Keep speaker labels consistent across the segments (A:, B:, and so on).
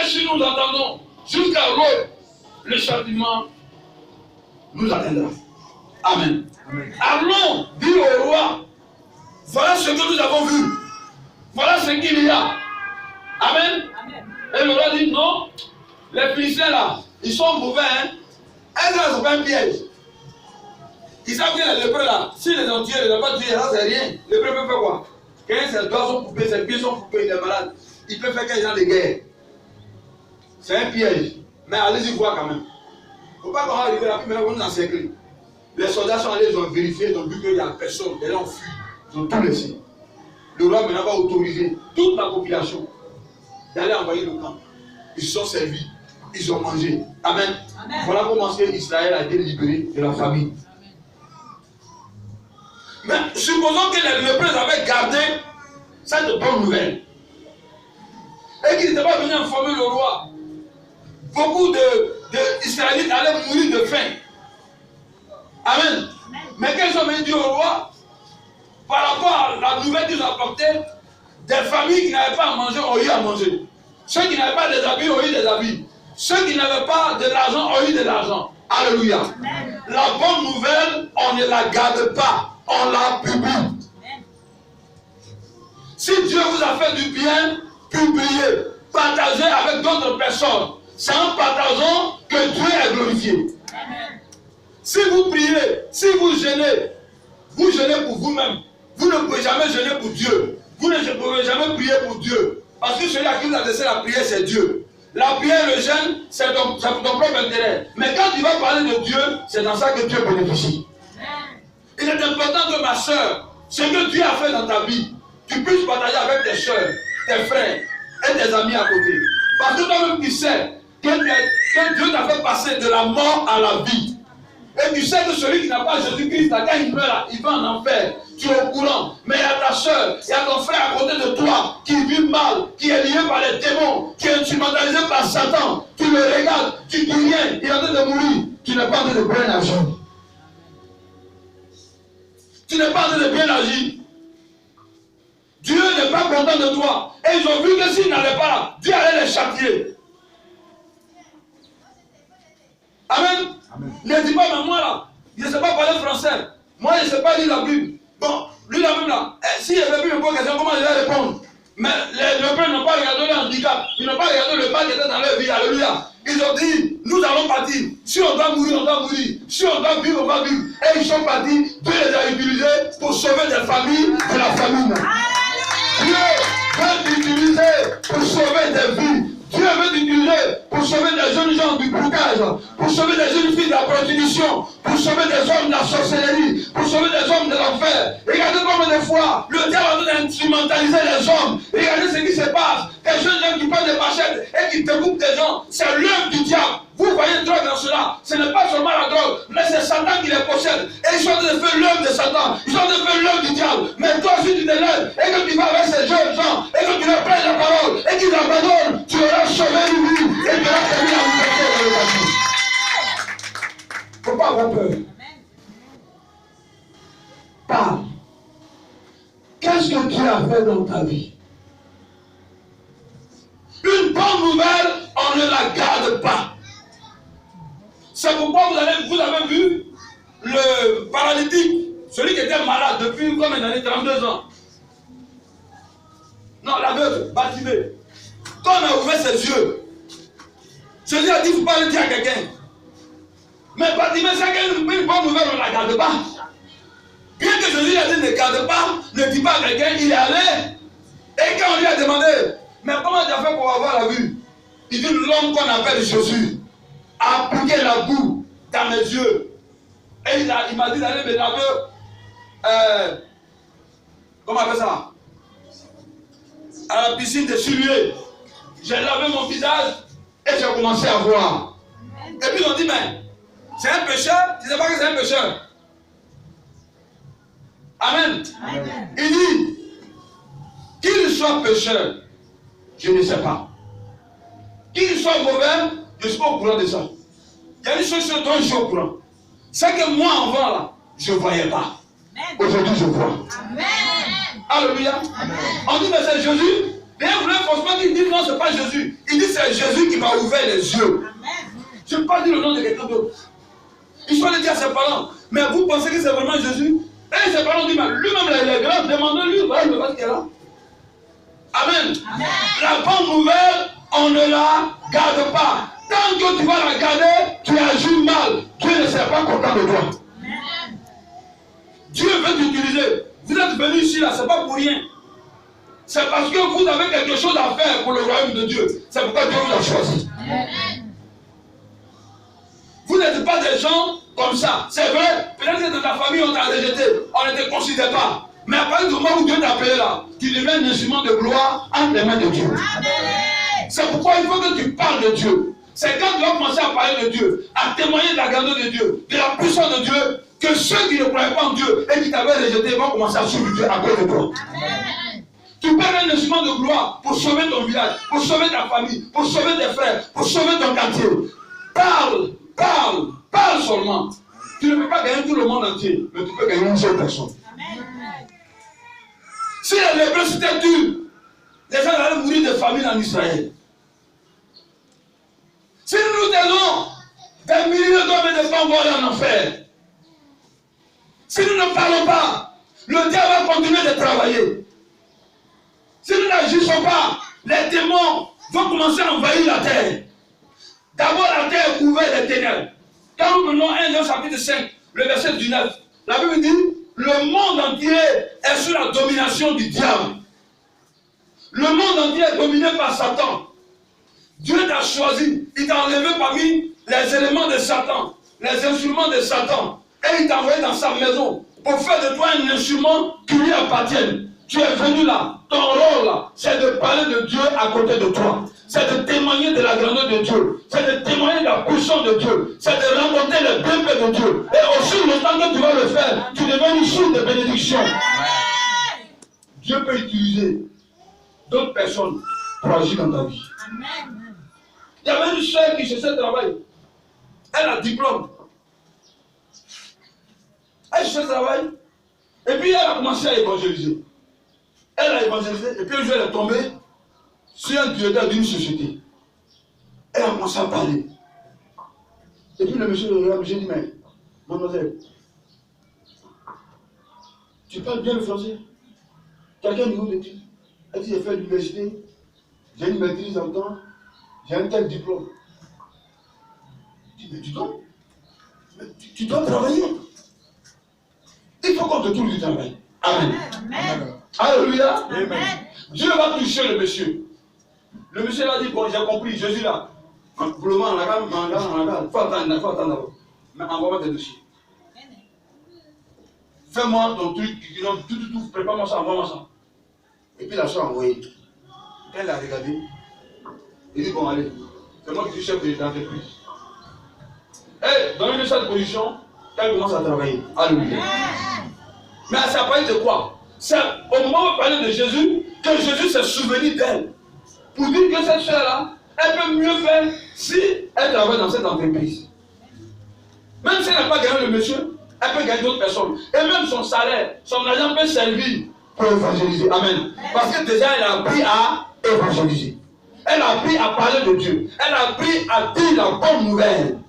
A: si nous attendons jusqu'à l'aube, le châtiment nous atteindra. Amen. Amen. Allons dire au roi, voilà ce que nous avons vu. Voilà ce qu'il y a. Amen. Amen. Et le roi dit, non, les Philistins là, ils sont mauvais. Hein? Est-ce pas un piège? Ils savent que les lépreux là, si les ont tués, ils n'ont pas tué, ça c'est rien. Les lépreux peuvent faire quoi? Quand ses doigts sont coupés, ses pieds sont coupés, il est malade. Il peut faire quelque chose de guerre. C'est un piège. Mais allez-y voir quand même. Il ne faut pas qu'on arrive là, puis maintenant on nous encercle. Les soldats sont allés, ils ont vérifié, ils ont vu qu'il n'y a personne. Et là on fuit. Ils ont tout laissé. Le roi maintenant va autoriser toute la population d'aller envoyer le camp. Ils se sont servis. Ils ont mangé. Amen. Amen. Voilà comment Israël a été libéré de la famine. Mais supposons que les lépreux avaient gardé cette bonne nouvelle. Et qu'ils n'étaient pas venus informer le roi. Beaucoup d'Israélites allaient mourir de faim. Amen. Mais qu'ils ont venus dire au roi, par rapport à la nouvelle qu'ils ont apportée, des familles qui n'avaient pas à manger ont eu à manger. Ceux qui n'avaient pas des habits ont eu des habits. Ceux qui n'avaient pas de l'argent ont eu de l'argent. Alléluia. Amen. La bonne nouvelle, on ne la garde pas. On la publie. Si Dieu vous a fait du bien, publiez. Partagez avec d'autres personnes. C'est en partageant que Dieu est glorifié. Amen. Si vous priez, si vous jeûnez pour vous-même. Vous ne pouvez jamais jeûner pour Dieu. Vous ne pouvez jamais prier pour Dieu. Parce que celui à qui vous adressez la prière, c'est Dieu. La prière, le jeûne, c'est pour ton propre intérêt. Mais quand tu vas parler de Dieu, c'est dans ça que Dieu bénéficie. Il est important que ma soeur, ce que Dieu a fait dans ta vie, tu puisses partager avec tes soeurs, tes frères et tes amis à côté. Parce que toi-même tu sais que Dieu t'a fait passer de la mort à la vie. Et tu sais que celui qui n'a pas Jésus-Christ, quand il meurt, il va en enfer. Tu es au courant. Mais il y a ta soeur, il y a ton frère à côté de toi qui vit mal, qui est lié par les démons, qui est instrumentalisé par Satan. Tu le regardes, tu dis rien, il est en train de mourir. Tu n'es pas en train de bien agir. Tu n'es pas en train de bien agir. Dieu n'est pas content de toi. Et ils ont vu que s'ils n'allaient pas là, Dieu allait les châtier. Amen. Amen. Ne dis pas, mais moi là, je ne sais pas parler français. Moi, je ne sais pas lire la Bible. Bon, lui la Bible là, s'il avait pu me poser question, comment je vais répondre? Mais les peuples n'ont pas regardé le handicap. Ils n'ont pas regardé le mal qui était dans leur vie. Alléluia. Ils ont dit, nous allons partir. Si on doit mourir, on doit mourir. Si on doit vivre, on va vivre. Et ils sont partis. Dieu les a utilisés pour sauver des familles de la famine. Dieu veut t'utiliser pour sauver des vies. Dieu veut t'utiliser pour sauver des jeunes gens du blocage, pour sauver des jeunes filles de la prostitution, pour sauver des hommes de la sorcellerie, pour sauver des hommes de l'enfer. Regardez combien de fois le diable a besoin d'instrumentaliser les hommes. Regardez ce qui se passe. Des jeunes gens qui prennent des machettes et qui découpent des gens. C'est l'œuvre du diable. Vous voyez drogue dans cela. Ce n'est pas seulement la drogue, mais c'est Satan qui les possède. Et ils sont en train de faire l'œuvre de Satan. Ils sont en train de faire l'œuvre du diable. Mais toi, si tu te lèves et que tu vas avec ces jeunes gens et que tu leur prêtes la parole et qu'ils abandonnent, tu auras sauvé une vie et tu auras permis la liberté dans le passé. Il ne faut pas avoir peur. Parle. Qu'est-ce que Dieu a fait dans ta vie? Une bonne nouvelle, on ne la garde pas. C'est pourquoi vous avez vu le paralytique, celui qui était malade depuis combien d'années? 32 ans. Non, l'aveugle, Bartimée. Quand on a ouvert ses yeux, Jésus a dit, il ne faut pas le dire à quelqu'un. Mais Bartimée, c'est une bonne nouvelle, on ne la garde pas. Bien que Jésus a dit, ne garde pas, ne dis pas à quelqu'un, il est allé. Et quand on lui a demandé, mais comment tu as fait pour avoir la vue? Il dit, l'homme qu'on appelle Jésus a appliqué la boue dans mes yeux. Et il m'a dit d'aller me laver, comment on appelle ça? À la piscine de Silué. J'ai lavé mon visage et j'ai commencé à voir. Et puis ils ont dit, mais c'est un pécheur? Tu ne sais pas que c'est un pécheur? Amen. Amen. Il dit, qu'il soit pécheur, je ne sais pas. Qu'il soit mauvais, je ne suis pas au courant de ça. Il y a une chose dont je suis au courant. C'est que moi, avant, là, je ne voyais pas. Aujourd'hui, je vois. Amen. Alléluia. Amen. On dit, mais c'est Jésus. Mais vous ne voulez forcément qu'il dise non, ce n'est pas Jésus. Il dit c'est Jésus qui m'a ouvert les yeux. Je ne peux pas dire le nom de quelqu'un d'autre. Il faut le dire à ses parents. Mais vous pensez que c'est vraiment Jésus? Et ses parents disent, lui-même il est grand, demandez-lui, voilà le vote qui est là. Amen. Amen. La bonne nouvelle, on ne la garde pas. Tant que tu vas la garder, tu agis mal. Dieu ne sera pas content de toi. Amen. Dieu veut t'utiliser. Vous êtes venus ici, là, ce n'est pas pour rien. C'est parce que vous avez quelque chose à faire pour le royaume de Dieu. C'est pourquoi Dieu vous a choisi. Amen. Vous n'êtes pas des gens comme ça. C'est vrai, peut-être que dans ta famille, on t'a rejeté. On ne te considère pas. Mais à partir du moment où Dieu t'a appelé là, tu deviens un instrument de gloire entre les mains de Dieu. Amen. C'est pourquoi il faut que tu parles de Dieu. C'est quand tu vas commencer à parler de Dieu, à témoigner de la grandeur de Dieu, de la puissance de Dieu, que ceux qui ne croyaient pas en Dieu et qui t'avaient rejeté vont commencer à suivre Dieu à cause de toi. Amen. Tu peux être un instrument de gloire pour sauver ton village, pour sauver ta famille, pour sauver tes frères, pour sauver ton quartier. Parle, parle, parle seulement. Tu ne peux pas gagner tout le monde entier, mais tu peux gagner une seule personne. Amen. Si les lépreux s'étaient tus, les gens allaient mourir de famine en Israël. Si nous tenons des milliers d'hommes et de femmes vont aller en enfer. Si nous ne parlons pas, le diable va continuer de travailler. Si nous n'agissons pas, les démons vont commencer à envahir la terre. D'abord, la terre est couverte de ténèbres. Quand nous prenons 1 Jean chapitre 5, le verset 19, la Bible dit, le monde entier est sous la domination du diable. Le monde entier est dominé par Satan. Dieu t'a choisi, il t'a enlevé parmi les éléments de Satan, les instruments de Satan, et il t'a envoyé dans sa maison pour faire de toi un instrument qui lui appartienne. Tu es venu là, ton rôle là, c'est de parler de Dieu à côté de toi. C'est de témoigner de la grandeur de Dieu. C'est de témoigner de la puissance de Dieu. C'est de rencontrer les bienfaits de Dieu. Et aussi longtemps que tu vas le faire, tu deviens une source de bénédiction. Dieu peut utiliser d'autres personnes pour agir dans ta vie. Amen. Il y avait une soeur qui cherchait travail. Elle a diplôme. Elle cherchait travail. Et puis elle a commencé à évangéliser. Elle a évangélisé. Et puis un jour elle est tombée sur un directeur d'une société. Elle a commencé à parler. Et puis le monsieur le regarde, j'ai dit, mais mademoiselle, tu parles bien le français? Tu as quel niveau d'études? Elle dit, j'ai fait l'université, j'ai une maîtrise en temps, j'ai un tel diplôme. Je dis, mais tu dois travailler. Il faut qu'on te trouve du travail. Amen. Amen. Alléluia. Amen. Dieu va toucher le monsieur. Le monsieur a dit, bon, j'ai compris, Jésus là. Pour le moment, on a faut attendre. Mais envoie-moi tes dossiers. Fais-moi ton truc, tout, prépare-moi ça, envoie-moi ça. Et puis la soeur a envoyé. Quand elle a regardé, il dit, bon, allez, c'est moi qui suis chef de l'entreprise. Et dans une cette position, elle commence à travailler. Alléluia. Mais ça parle de quoi? C'est au moment où on parlait de Jésus, que Jésus s'est souvenu d'elle. Pour dire que cette soeur-là, elle peut mieux faire si elle travaille dans cette entreprise. Même si elle n'a pas gagné le monsieur, elle peut gagner d'autres personnes. Et même son salaire, son argent peut servir pour évangéliser. Amen. Parce que déjà, elle a appris à évangéliser. Elle a appris à parler de Dieu. Elle a appris à dire la bonne nouvelle.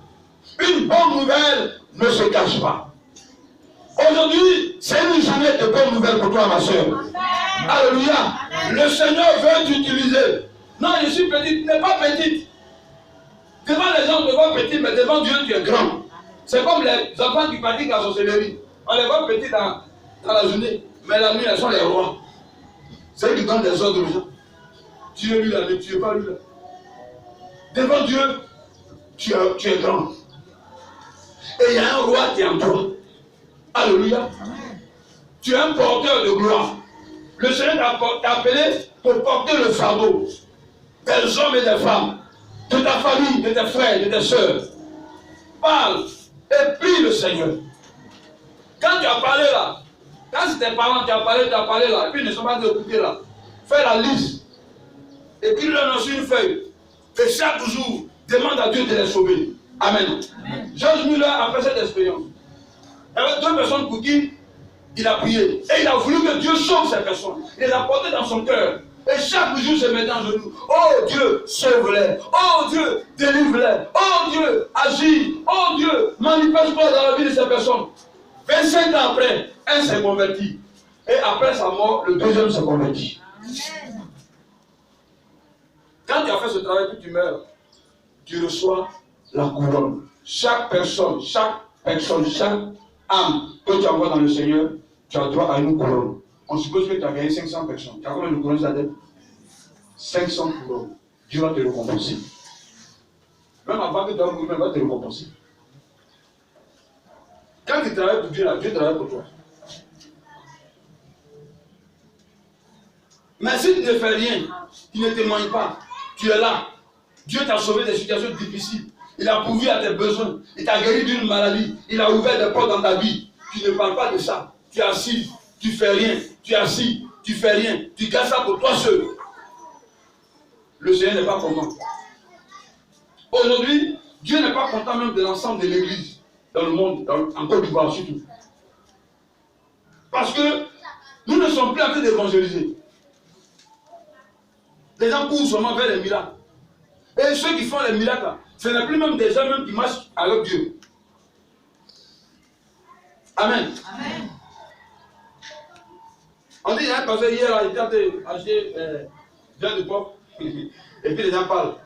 A: Une bonne nouvelle ne se cache pas. Aujourd'hui, c'est une journée de bonne nouvelle pour toi, ma soeur. Alléluia. Le Seigneur veut t'utiliser. Non, je suis petite. Tu n'es pas petite. Devant les gens, on te voit petite, mais devant Dieu, tu es grand. C'est comme les enfants qui pratiquent la sorcellerie. On les voit petits dans la journée, mais la nuit, elles sont les rois. C'est eux qui donnent des ordres aux gens. Tu es lui là, ne tuez pas lui là. Devant Dieu, tu es grand. Et il y a un roi qui est en toi. Alléluia. Tu es un porteur de gloire. Le Seigneur t'a appelé pour porter le fardeau des hommes et des femmes, de ta famille, de tes frères, de tes soeurs. Parle et prie le Seigneur. Quand tu as parlé là, quand c'est tes parents, tu as parlé là, et puis ils ne sont pas écoutés là, fais la liste. Écris-le sur une feuille. Et chaque jour, demande à Dieu de les sauver. Amen. Amen. George Muller a fait cette expérience. Il y avait 2 personnes pour qui il a prié. Et il a voulu que Dieu sauve ces personnes. Il les a portées dans son cœur. Et chaque jour, se mettait en genoux. Oh Dieu, sauve-les. Oh Dieu, délivre-les. Oh Dieu, agis. Oh Dieu, manifeste-toi dans la vie de ces personnes. 25 ans après, un s'est converti. Et après sa mort, le deuxième s'est converti. Quand tu as fait ce travail, puis tu meurs, tu reçois la couronne. Chaque personne, chaque âme que tu envoies dans le Seigneur, tu as droit à une couronne. On suppose que tu as gagné 500 personnes. Tu as combien de couronnes ça donne? 500 couronnes. Dieu va te récompenser. Même avant que tu aies mourir, il va te récompenser. Quand tu travailles pour Dieu, là, Dieu travaille pour toi. Mais si tu ne fais rien, tu ne témoignes pas, tu es là. Dieu t'a sauvé des situations difficiles. Il a pourvu à tes besoins. Il t'a guéri d'une maladie. Il a ouvert des portes dans ta vie. Tu ne parles pas de ça. Tu es assis. Tu fais rien. Tu es assis. Tu fais rien. Tu gardes ça pour toi seul. Le Seigneur n'est pas content. Aujourd'hui, Dieu n'est pas content même de l'ensemble de l'église dans le monde, en Côte d'Ivoire surtout. Parce que nous ne sommes plus en train d'évangéliser. Les gens courent seulement vers les miracles. Et ceux qui font les miracles, ce n'est plus même des gens même qui marchent avec Dieu. Amen. Amen. On dit, il y a un pasteur hier, là, il était en train d'acheter viande de porc. Et puis les gens parlent.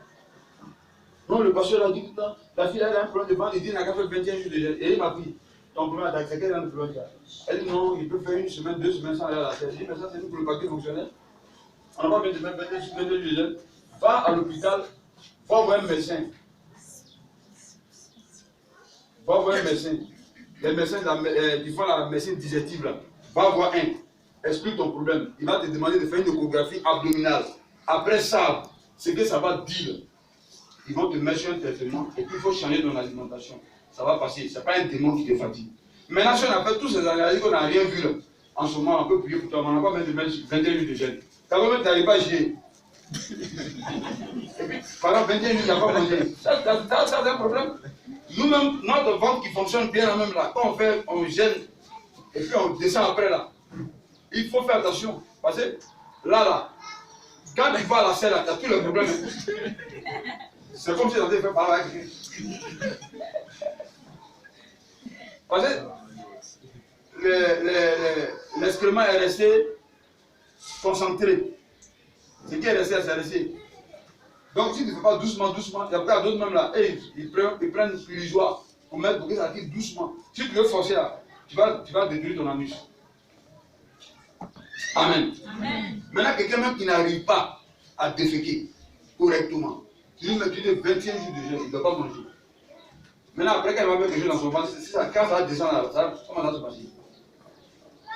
A: Non, le pasteur a dit tout le temps, la fille elle a un problème de ventre, il dit, il n'a qu'à faire 21 jours de jeûne. Et il m'a dit, ton problème c'est quel est le problème? Elle dit, non, il peut faire une semaine, 2 semaines sans aller à la terre. Je dis, mais ça c'est nous pour le papier fonctionnel. On n'a pas besoin de mettre 21 jours de jeûne. Va à l'hôpital, va voir un médecin. Va voir un médecin. Les médecins qui font la médecine digestive, là. Va voir un. Explique ton problème. Il va te demander de faire une échographie abdominale. Après ça, ce que ça va dire, ils vont te mettre sur un traitement et puis il faut changer ton alimentation. Ça va passer. Ce n'est pas un démon qui te fatigue. Maintenant, si on a fait tous ces analyses qu'on n'a rien vu là, en ce moment, on peut prier pour toi, mais on n'a pas besoin de mettre 21 jours de jeûne. Quand même, tu n'arrives pas à chier. Et puis, pendant 21 jours, tu n'as pas mangé. Ça, c'est un problème. Nous-mêmes, notre ventre qui fonctionne bien là même là, quand on fait, on gêne, et puis on descend après là. Il faut faire attention. Parce que là, quand tu vas à la selle, tu as tous les problèmes. C'est comme si on avait fait par là. Parce que l'excrément est resté concentré. Ce qui est resté, c'est resté. Donc si tu ne fais pas doucement, il y a pas d'autres même là, et ils prennent l'illusoire pour mettre pour que ça tire doucement. Si tu veux forcer là, tu vas détruire ton anus. Amen. Amen. Maintenant, quelqu'un même qui n'arrive pas à déféquer correctement, tu lui mets 21 jours de jeûne, il ne doit pas manger. Maintenant, après qu'elle va mettre quelque chose dans son ventre, quand ça va descendre, comment ça va se passer?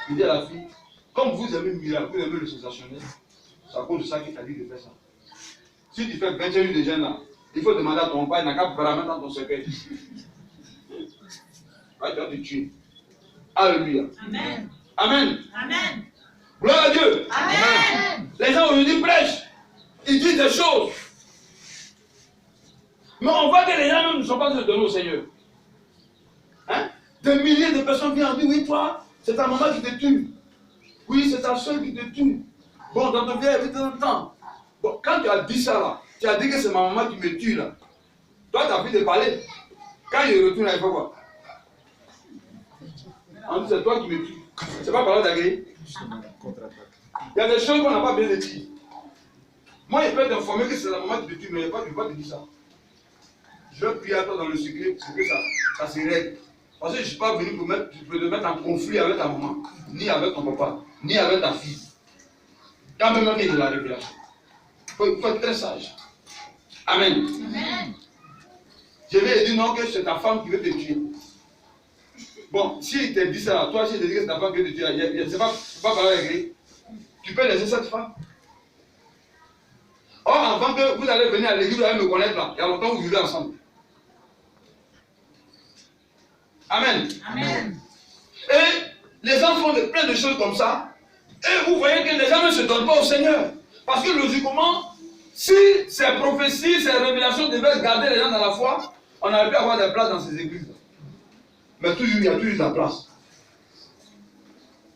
A: Il dit à la fille, comme vous aimez le miracle, vous aimez le sensationnel, c'est à cause de ça qu'il t'a dit de faire ça. Si tu fais 21 jours de jeûne là, il faut demander à ton père, il n'a qu'à la mettre dans ton cercueil. Ah, tu vas te tuer. Alléluia. Amen. Amen. Amen. Gloire à Dieu. Amen. Les gens aujourd'hui prêchent, ils disent des choses. Mais on voit que les gens même ne sont pas de donner au Seigneur. Hein? Des milliers de personnes viennent dire, oui, toi, c'est ta maman qui te tue. Oui, c'est ta soeur qui te tue. Bon, dans ton vieil dans le temps. Bon, quand tu as dit ça là, tu as dit que c'est ma maman qui me tue là. Toi, tu as envie de parler. Quand il retourne, il fait quoi? On dit, c'est toi qui me tue. C'est pas parler d'agréer. Il y a des choses qu'on n'a pas besoin de dire. Moi, je peux t'informer que c'est la maman qui te tue, mais je ne vais pas te dire ça. Je vais prier à toi dans le secret pour que ça se règle. Parce que je ne suis pas venu pour te mettre en conflit avec ta maman, ni avec ton papa, ni avec ta fille. Quand même, il y a de la révélation. Il faut être très sage. Amen. Amen. Je vais dire non, que c'est ta femme qui veut te tuer. Bon, s'il te dit ça, toi, si il te dit que c'est ta femme qui veut te tuer, c'est pas parler avec. Tu peux laisser cette femme. Or, avant que vous allez venir à l'église, vous allez me connaître là. Il y a longtemps que vous vivez ensemble. Amen. Amen. Et les gens font plein de choses comme ça. Et vous voyez que les gens ne se donnent pas au Seigneur. Parce que logiquement, si ces prophéties, ces révélations devaient garder les gens dans la foi, on aurait pu avoir des places dans ces églises. Mais toujours, il y a toujours de la place.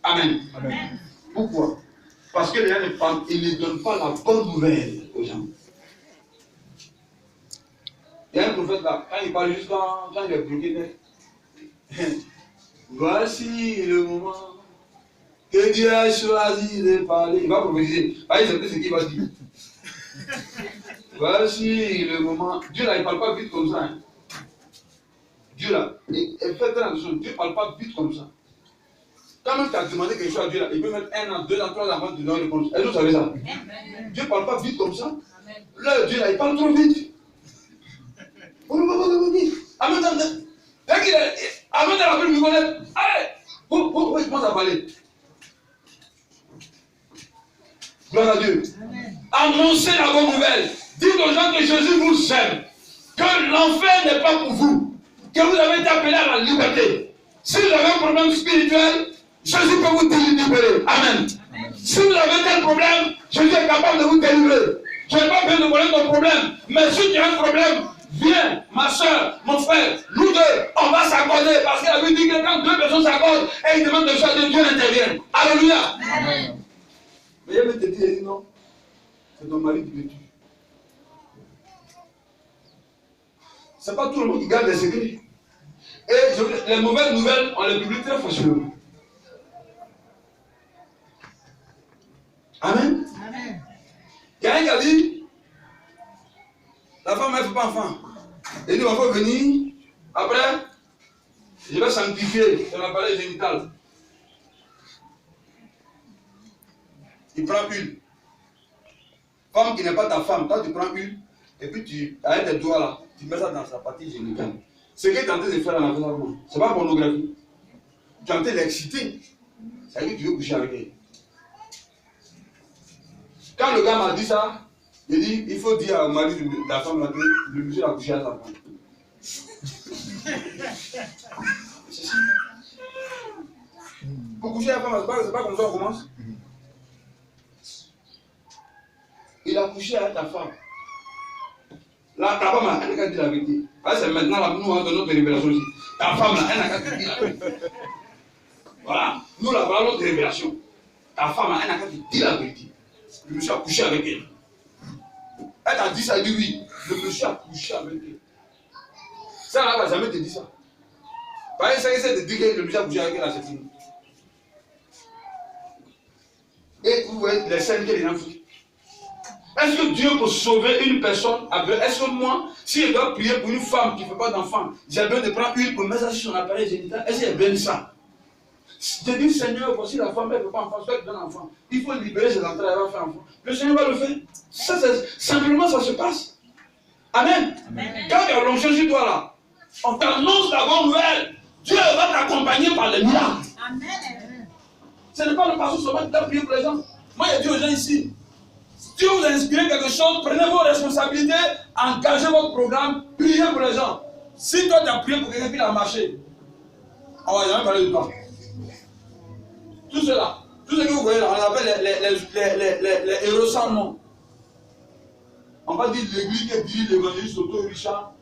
A: Amen. Amen. Pourquoi? Parce que les gens ils ne donnent pas la bonne nouvelle aux gens. Il y a un prophète là, quand il parle juste quand il est bloqué, voici le moment que Dieu a choisi de parler. Il va prophétiser. Ah, il sait ce qu'il va dire. Voici le moment. Dieu là, il ne parle pas vite comme ça. Hein. Dieu là, faites très attention, Dieu ne parle pas vite comme ça. Quand même tu as demandé quelque chose à Dieu là, il peut mettre 1 an, 2 ans, 3 ans avant de te donner une réponse. Est-ce que vous savez ça? Dieu ne parle pas vite comme ça. Là, Dieu là, il parle trop vite. Avant de la Bible, vous connaissez. Allez, pourquoi il commence à parler? Gloire à Dieu. Annoncez la bonne nouvelle. Dites aux gens que Jésus vous aime. Que l'enfer n'est pas pour vous. Que vous avez été appelé à la liberté. Si vous avez un problème spirituel, Jésus peut vous délivrer. Amen. Si vous avez tel problème, Jésus est capable de vous délivrer. Je n'ai pas besoin de connaître ton problème. Mais si tu as un problème, viens, ma soeur, mon frère, nous deux, on va s'accorder. Parce qu'il a vu dire que quand deux personnes s'accordent et ils demandent de faire, Dieu intervient. Alléluia. Amen. Mais il veut te dire, il dit non, c'est ton mari qui te tue. Ce n'est pas tout le monde qui garde les secrets. Et les mauvaises nouvelles, on les publie très facilement. Amen. Amen. Quelqu'un qui a dit, la femme elle ne fait pas enfant. Il dit, on va venir, après, je vais sanctifier son appareil génital. Il prend une. Femme qui n'est pas ta femme, toi tu prends une, et puis tu, avec tes doigts là, tu mets ça dans sa partie génitale. Ce que tu es en train de faire dans la maison, ce n'est pas pornographie. Tu es en train de l'exciter. Ça veut dire que tu veux coucher avec elle. Quand le gars m'a dit ça, il dit, il faut dire au mari de la femme là que le monsieur a couché à sa femme. C'est ça. Pour coucher à la femme, c'est pas comme ça qu'on commence. Il a couché avec ta femme. Là, ta femme, elle n'a qu'à dire la vérité. C'est maintenant, là, nous, on donne notre révélation aussi. Ta femme, là, elle n'a qu'à dire la vérité. Voilà. Nous, là, voilà notre révélation. Ta femme, là, elle n'a qu'à dire la vérité. Le monsieur a couché avec elle. Elle t'a dit ça, elle dit oui. Le monsieur a couché avec elle. Ça, là, elle va jamais te dire ça. Parce que ça essaie de dire que le monsieur a couché avec elle, là, c'est fini. Et vous voyez les scènes que les gens font. Est-ce que Dieu peut sauver une personne? Est-ce que moi, si je dois prier pour une femme qui ne fait pas d'enfant, j'ai besoin de prendre une pour mettre ça sur son appareil génital? Est-ce que j'ai besoin de ça? Je dis, Seigneur, voici la femme, elle ne peut pas enfant, soit elle donne enfant. Il faut libérer ses entrailles, elle va faire enfant. Le Seigneur va le faire. Ça, simplement, ça se passe. Amen. Amen. Quand il y a l'onction sur toi là, on t'annonce la bonne nouvelle. Dieu va t'accompagner par les miracles. Amen. Ce n'est pas le pasteur seulement qui doit prier pour les gens. Moi, il dit aux gens ici, si vous inspirez quelque chose, prenez vos responsabilités, engagez votre programme, priez pour les gens. Si toi tu as prié pour quelqu'un qui a marché, on va jamais parler de toi. Tout cela, tout ce que vous voyez là, on appelle les héros sans nom. On va dire l'église qui dirige l'évangéliste Otto Richard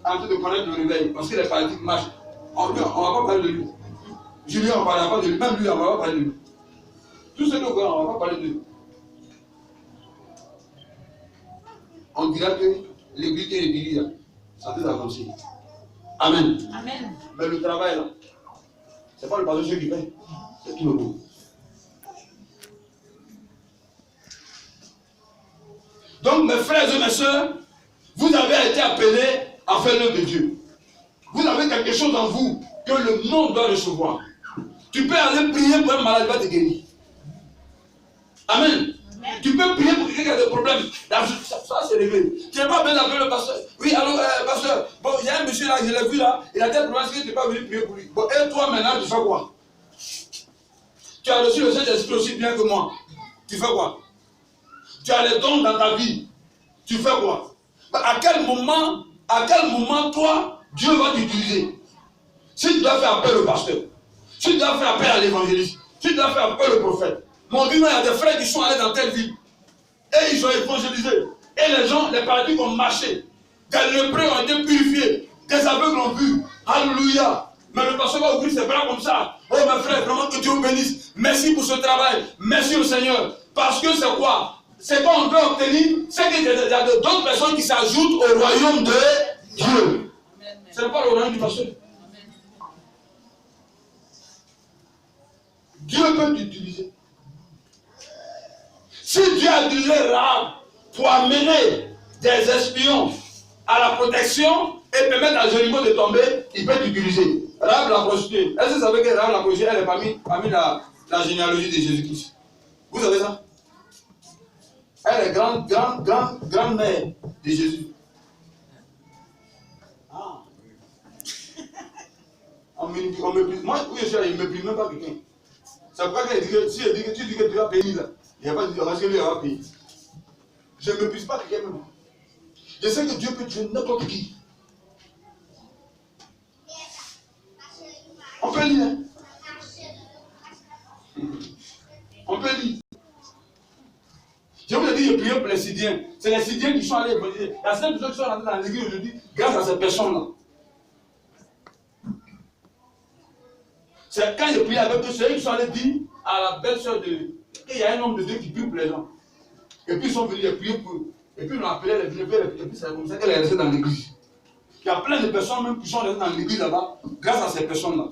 A: en train de connaître le réveil, parce que les paradigmes marchent. On ne va pas parler de lui. Julien, on ne parlera pas de lui. Même lui, on ne va pas parler de lui. Tout ce que vous voyez, on ne va pas parler de lui. On dira que l'église qui est dirigée, ça peut avancer. Amen. Amen. Mais le travail là, ce n'est pas le pasteur qui fait, c'est tout le monde. Donc mes frères et mes soeurs, vous avez été appelés à faire l'œuvre de Dieu. Vous avez quelque chose en vous que le monde doit recevoir. Tu peux aller prier pour un malade, il va te guérir. Amen. Tu peux prier pour quelqu'un qui a des problèmes. Ça c'est réglé. Tu n'as pas besoin d'appeler le pasteur. Oui, allô, pasteur. Bon, il y a un monsieur là, je l'ai vu là. Il a tel problème, est-ce que tu n'es pas venu prier pour lui? Bon, et toi maintenant, tu fais quoi? Tu as reçu le Saint-Esprit aussi bien que moi. Tu fais quoi? Tu as les dons dans ta vie. Tu fais quoi? À quel moment, toi, Dieu va t'utiliser? Si tu dois faire appel au pasteur, si tu dois faire appel à l'évangéliste, si tu dois faire appel au prophète. Mon Dieu, il y a des frères qui sont allés dans telle ville. Et ils ont évangélisé. Et les gens, les paralytiques ont marché. Des lépreux ont été purifiés. Des aveugles ont vu. Alléluia. Mais le pasteur va ouvrir ses bras comme ça. Oh mes frères, vraiment que Dieu vous bénisse. Merci pour ce travail. Merci au Seigneur. Parce que c'est quoi? C'est qu'on veut obtenir, c'est qu'il y a d'autres personnes qui s'ajoutent au royaume de Dieu. Ce n'est pas le royaume du pasteur. Dieu peut t'utiliser. Si Dieu a utilisé Rahab pour amener des espions à la protection et permettre à Jéricho de tomber, il peut t'utiliser. Rahab la prostituée. Est-ce que vous savez que Rahab la prostituée, elle est parmi la généalogie de Jésus-Christ? Vous savez ça? Elle est grand-mère de Jésus. Ah. On méprise. Moi, oui, je suis là, il ne méprise même pas quelqu'un. C'est pourquoi quand il dit que, si il dit que tu dis que tu vas payer là, il n'y a pas de dire parce que lui, il va payer. Je ne méprise pas quelqu'un même. Je sais que Dieu peut tuer n'importe qui. On peut lire. Hein? On peut lire. Je vous ai dit, je priais pour les Syriens. C'est les Syriens qui sont allés évangéliser. La seule personne qui sont rentrés dans l'église aujourd'hui, grâce à ces personnes-là. C'est quand je priais avec eux, c'est eux qui sont allés dire à la belle-sœur qu'il y a un homme de Dieu qui prie pour les gens. Et puis ils sont venus prier pour eux. Et puis ils l'ont appelé, et puis c'est comme ça qu'elle est restée dans l'église. Il y a plein de personnes même qui sont restées dans l'église là-bas, grâce à ces personnes-là.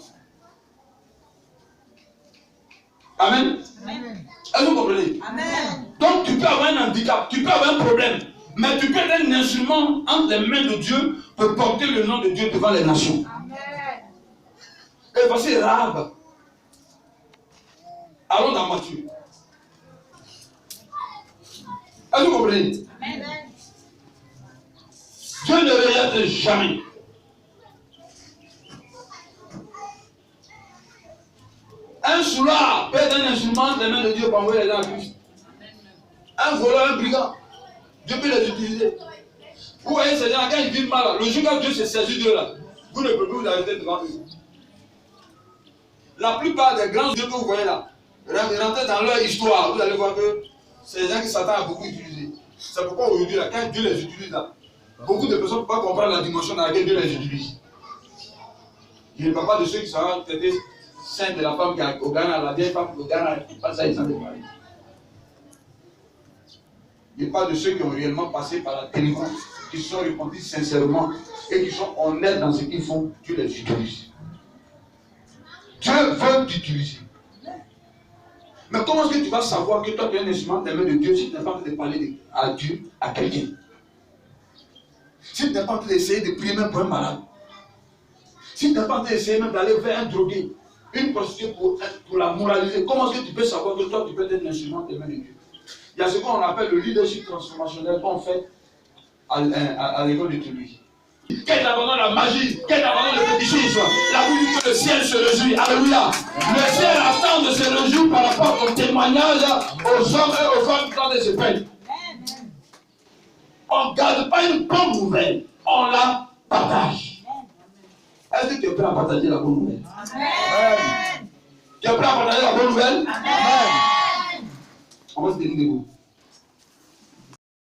A: Amen. Amen. Est-ce que vous comprenez? Amen. Donc tu peux avoir un handicap, tu peux avoir un problème, mais tu peux être un instrument entre les mains de Dieu pour porter le nom de Dieu devant les nations. Amen. Et voici Rahab. Allons dans Matthieu. Est-ce que vous comprenez? Amen. Dieu ne rejette jamais. Un soulard peut être un instrument des mains de Dieu pour envoyer les gens à Christ. Un voleur, un brigand, Dieu peut les utiliser. Vous voyez ces gens, quand ils vivent mal, le jour où Dieu se saisit d'eux là, vous ne pouvez plus vous arrêter devant eux. La plupart des grands dieux que vous voyez là, rentrez dans leur histoire, vous allez voir que c'est des gens qui Satan a beaucoup utilisés. C'est pourquoi aujourd'hui, là, quand Dieu les utilise là, beaucoup de personnes ne peuvent pas comprendre la dimension dans laquelle Dieu les utilise. Je ne parle pas de ceux qui sont traités saints de la femme qui est au Ghana, la vieille femme qui est au Ghana, pas ça, ils sont déparés. Je parle de ceux qui ont réellement passé par la délivrance, qui sont repentis sincèrement et qui sont honnêtes dans ce qu'ils font. Dieu les utilise. Dieu veut t'utiliser. Mais comment est-ce que tu vas savoir que toi tu es un instrument des mains de Dieu si tu n'es pas en train de parler à Dieu, à quelqu'un? Si tu n'es pas en train d'essayer de prier même pour un malade, si tu n'es pas en train d'essayer même d'aller vers un drogué, une prostituée pour la moraliser, comment est-ce que tu peux savoir que toi tu peux être un instrument des mains de Dieu? Il y a ce qu'on appelle le leadership transformationnel qu'on fait à l'école de théologie. Quel abandon la magie, quel abandon le fétichisme. La Bible dit que le ciel se réjouit. Alléluia. Le ciel attend de se réjouir par rapport au témoignage aux hommes et aux femmes qui ont des épées. On ne garde pas une bonne nouvelle, on la partage. Est-ce que tu es prêt à partager la bonne nouvelle? Amen. Tu es prêt à partager la bonne nouvelle? Amen. On va se tenir debout.